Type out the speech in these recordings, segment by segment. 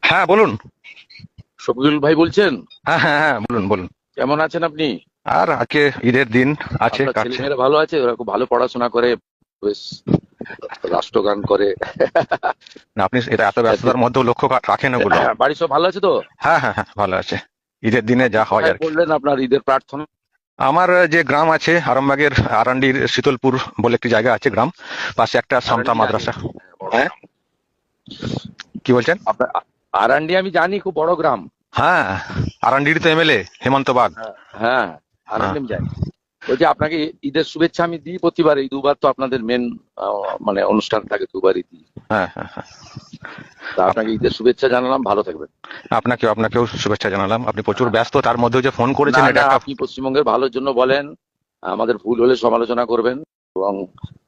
হ্যাঁ বলুন। শফিকুল ভাই বলছেন? হ্যাঁ হ্যাঁ হ্যাঁ, বলুন বলুন। কেমন আছেন আপনি? আর আজকে ঈদের দিন আছে, আপনার কাটছে। ছেলেমেয়েরা ভালো আছে? ওরা খুব ভালো পড়াশোনা করে, বেশ রাষ্ট্রগান করে। না, আপনি এটা এত ব্যস্ততার মধ্যেও লক্ষ্য রাখেন ওগুলো? বাড়ির সব ভালো আছে তো? হ্যাঁ হ্যাঁ হ্যাঁ, ভালো আছে। ঈদের দিনে আপনি যা হয় কোথায় আর কি। করলেন আপনার ঈদের প্রার্থনা? আমার যে গ্রাম আছে আরামবাগের আরান্ডির শীতলপুর বলে একটি জায়গা আছে, গ্রাম, পাশে একটা সামতা আরান্ডি জানি, মাদ্রাসা। হ্যাঁ, বড় হ্যাঁ, গ্রাম। কি বলছেন? আপনার আরান্ডি আমি জানি, খুব বড় গ্রাম। হ্যাঁ, আরান্ডির তো এমএলএ হেমন্ত বাগ। হ্যাঁ হ্যাঁ, হ্যাঁ আরান্ডি আমি জানি। বলছি, আপনাকে ঈদের শুভেচ্ছা আমি দিই প্রতিবার, এই দুবার তো আপনাদের মেন মানে অনুষ্ঠান থাকে, দুবারই দিই। হ্যাঁ হ্যাঁ হ্যাঁ। তা আপনাকে ঈদের শুভেচ্ছা জানালাম, ভালো থাকবেন। আপনাকেও শুভেচ্ছা জানালাম। আপনি প্রচুর হ্যাঁ, ব্যস্ত, তার মধ্যেও যে ফোন না করেছেন এটা না, একটা। আপনি পশ্চিমবঙ্গের ভালোর জন্য বলেন, আমাদের ভুল হলে সমালোচনা করবেন এবং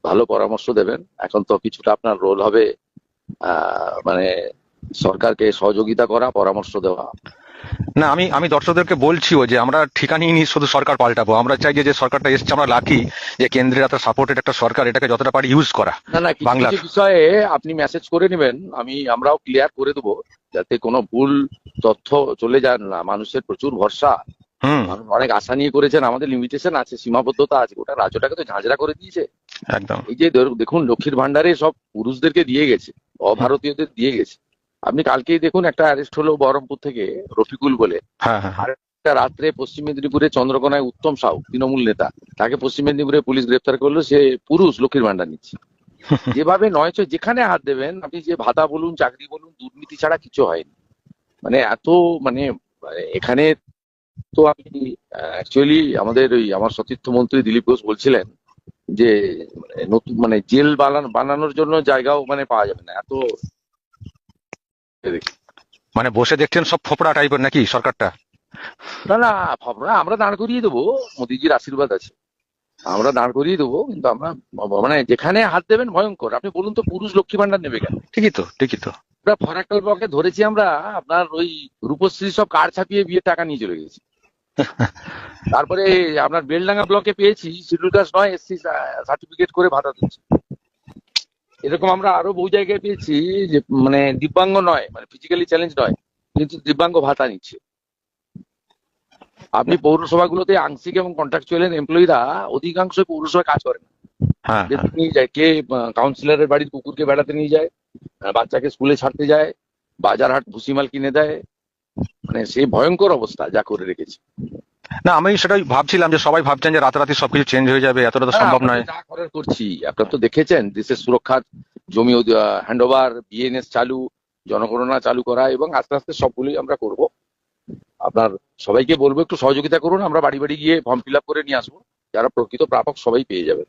ভালো পরামর্শ দেবেন। এখন তো কিছুটা আপনার রোল হবে মানে সরকারকে সহযোগিতা করা, পরামর্শ দেওয়া। না, আমি আমি দর্শকদেরকে বলছিও যে আমরা ঠিকানি নিয়ে শুধু সরকার পাল্টাবো, আমরা চাই যে যে সরকারটা এসছে আমরা লাকি, যে কেন্দ্রের এত সাপোর্টেড একটা সরকার, এটাকে যতটা পারি ইউজ করা না না, কিছু বাংলার। কিছু বিষয়ে আপনি মেসেজ করে নেবেন, আমরাও ক্লিয়ার করে দেবো, যাতে কোনো ভুল তথ্য চলে যায় না। মানুষের প্রচুর ভরসা, হুম। মানুষ অনেক আশা নিয়ে করেছেন। আমাদের লিমিটেশন আছে, সীমাবদ্ধতা আছে, গোটা রাজ্যটাকে তো ঝাঁঝরা করে দিয়েছে। একদম। এই যে দেখুন, লক্ষ্মীর ভান্ডারে সব পুরুষদেরকে দিয়ে গেছে, হুম, অভারতীয়দের দিয়ে গেছে। আপনি কালকেই দেখুন, একটা অ্যারেস্ট হলো বহরমপুর থেকে, রফিকুল বলে। হ্যাঁ হ্যাঁ হ্যাঁ। আর একটা রাত্রে পশ্চিম মেদিনীপুরে চন্দ্রকোনায় উত্তম সাউ, তৃণমূল নেতা, তাকে পশ্চিম মেদিনীপুরে পুলিশ গ্রেপ্তার করলো। সে পুরুষ, লক্ষ্মীর ভান্ডার নিচ্ছে। যেভাবে নয় ছয় যেখানে হাত দেবেন আপনি, যে ভাতা বলুন, চাকরি বলুন, দুর্নীতি ছাড়া কিছু হয়নি। মানে এত মানে এখানে তো আমি অ্যাকচুয়ালি আমাদের ওই আমার সতীর্থ মন্ত্রী দিলীপ ঘোষ বলছিলেন যে নতুন মানে জেল বানানোর জন্য জায়গাও মানে পাওয়া যাবে না, এত। মানে বসে দেখছেন সব ফোপড়া টাইপের নাকি সরকারটা? না না, ভাবনা আমরা দাঁড় করিয়ে দেবো, মোদিজির আশীর্বাদ আছে, আমরা দাঁড় করিয়ে দেবো। কিন্তু আমরা মানে যেখানে হাত দেবেন ভয়ঙ্কর। আপনি বলুন তো, পুরুষ লক্ষ্মী ভান্ডার নেবে কেন? ঠিকই তো, ঠিকই তো। আমরা ফরাক্কাল ব্লকে ধরেছি, আমরা আপনার ওই রূপশ্রী সব কার্ড ছাপিয়ে বিয়ে টাকা নিয়ে চলে গেছি। তারপরে আপনার বেলডাঙ্গা ব্লকে পেয়েছি, শিডিউল কাস্ট নয়, এসসি সার্টিফিকেট করে ভাতা দিচ্ছে। এরকম আমরা আরো বহু জায়গায় পেয়েছি, যে মানে দিব্যাঙ্গ নয়, মানে ফিজিক্যালি চ্যালেঞ্জ নয়, কিন্তু দিব্যাঙ্গ ভাতা নিচ্ছে। আপনি পৌরসভাগুলোতে আংশিক এবং কন্ট্রাকচুয়াল এমপ্লয়িরা অধিকাংশ পৌরসভায় কাজ করে না। হ্যাঁ হ্যাঁ। বেতন নিয়ে যায় কে? কাউন্সিলরের বাড়ির কুকুরকে বেড়াতে নিয়ে যায়, বাচ্চাকে স্কুলে ছাড়তে যায়, বাজার হাট ভুসিমাল কিনে দেয়। মানে সেই ভয়ঙ্কর অবস্থা যা করে রেখেছে। না, আমি সেটাই ভাবছিলাম যে সবাই ভাবছেন যে রাতারাতি সবকিছু চেঞ্জ হয়ে যাবে, এতটা তো হ্যাঁ, সম্ভব আমরা তো নয়। যা করার করছি। আপনারা তো দেখেছেন, দেশের সুরক্ষা, জমি হ্যান্ডওভার, বিএনএস চালু, জনগণনা চালু করা, এবং আস্তে আস্তে সবগুলোই আমরা করব। আপনার সবাইকে বলবো একটু সহযোগিতা করুন, আমরা বাড়ি বাড়ি গিয়ে ফর্ম ফিল আপ করে নিয়ে আসবো। যারা প্রকৃত প্রাপক সবাই পেয়ে যাবে।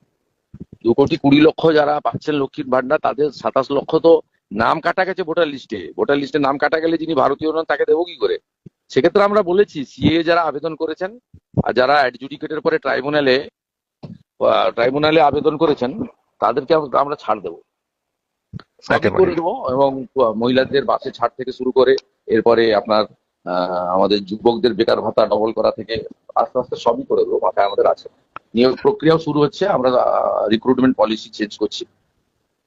2,20,00,000 যারা পাচ্ছেন লক্ষ্মীর ভান্ডার, তাদের 27 লক্ষ তো নাম কাটা গেছে ভোটার লিস্টে। ভোটার লিস্টে নাম কাটা গেলে যিনি ভারতীয় নন তাকে দেবো কি করে? সেক্ষেত্রে আমরা বলেছি, সিএ যারা আবেদন করেছেন আর যারা অ্যাডজুডিকেটের পরে ট্রাইব্যুনালে আবেদন করেছেন, তাদেরকে আমরা ছাড় দেবো, সবই একেবারে। করে দেবো। এবং মহিলাদের বাসে ছাড় থেকে শুরু করে, এরপরে আপনার আমাদের যুবকদের বেকার ভাতা ডবল করা থেকে আস্তে আস্তে সবই করে দেবো, মাথায় আমাদের আছে। নিয়োগ প্রক্রিয়াও শুরু হচ্ছে, আমরা রিক্রুটমেন্ট পলিসি চেঞ্জ করছি।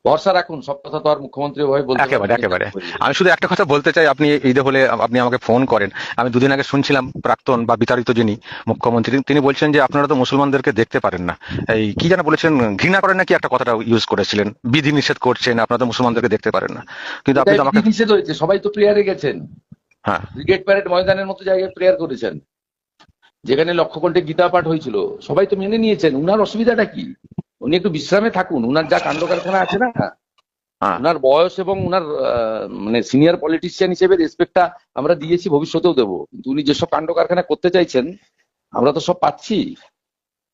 ভরসা রাখুন, সব কথা তো আর মুখ্যমন্ত্রী ভাবে বলতে একেবারে পারবেন একেবারে। আমি শুধু একটা কথা বলতে চাই, আপনি ঈদে হলে আপনি আমাকে ফোন করেন। আমি দুদিন আগে শুনছিলাম প্রাক্তন বা বিতাড়িত যিনি মুখ্যমন্ত্রী, তিনি বলছেন যে আপনারা তো মুসলমানদেরকে দেখতে পারেন না। এই কি যেন বলেছেন, ঘৃণা করেন নাকি একটা কথাটা ইউজ করেছিলেন, বিধি নিষেধ করছেন, আপনারা তো মুসলমানদেরকে দেখতে পারেন না। কিন্তু আপনি কোথায় তো বিধি আমাকে। নিষেধ হয়েছে? সবাই তো প্রেয়ারে গেছেন, হ্যাঁ। ব্রিগেড প্যারেড ময়দানের মতো জায়গায় প্রেয়ার করেছেন, যেখানে লক্ষ কণ্ঠে গীতা পাঠ হয়েছিল। সবাই তো মেনে নিয়েছেন। উনার অসুবিধাটা কি? উনি একটু বিশ্রামে থাকুন। উনার যা কাণ্ড কারখানা আছে না, হ্যাঁ। উনার বয়স এবং উনার মানে সিনিয়র পলিটিশিয়ান হিসেবে রেসপেক্টটা আমরা দিয়েছি, ভবিষ্যতেও দেবো। কিন্তু উনি যেসব কাণ্ড কারখানা করতে চাইছেন, আমরা তো সব পাচ্ছি।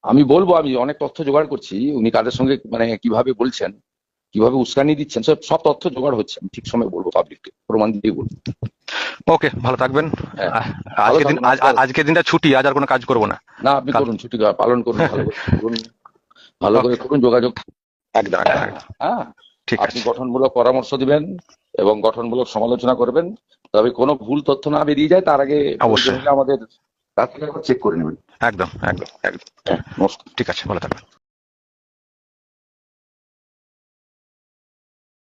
আমি বলবো, আমি অনেক তথ্য জোগাড় করছি, উনি কাদের সঙ্গে মানে কিভাবে বলছেন, কিভাবে উস্কানি দিচ্ছেন, সব সব তথ্য জোগাড় হচ্ছে। আমি ঠিক সময় বলবো, পাবলিককে প্রমাণ দিয়ে বলবো। ওকে, ভালো থাকবেন। হ্যাঁ, ভালো আজকের দিন থাকুন আপনার। আজকের দিনটা ছুটি, আজ আর কোনো কাজ করবো না। না, আপনি কাল। করুন, ছুটি পালন করুন, ভালো করে করুন, ভালো করে ওকে। করুন, যোগাযোগ। একদম একদম একদম। হ্যাঁ, ঠিক আপনি আছে। গঠনমূলক পরামর্শ দিবেন এবং গঠনমূলক সমালোচনা করবেন। তবে কোনো ভুল তথ্য না বেরিয়ে যায়, তার আগে প্রয়োজন অবশ্যই। হলে আমাদের কাছ থেকে চেক করে নেবেন। একদম একদম একদম। হ্যাঁ, নমস্কার। ঠিক আছে, ভালো থাকবেন।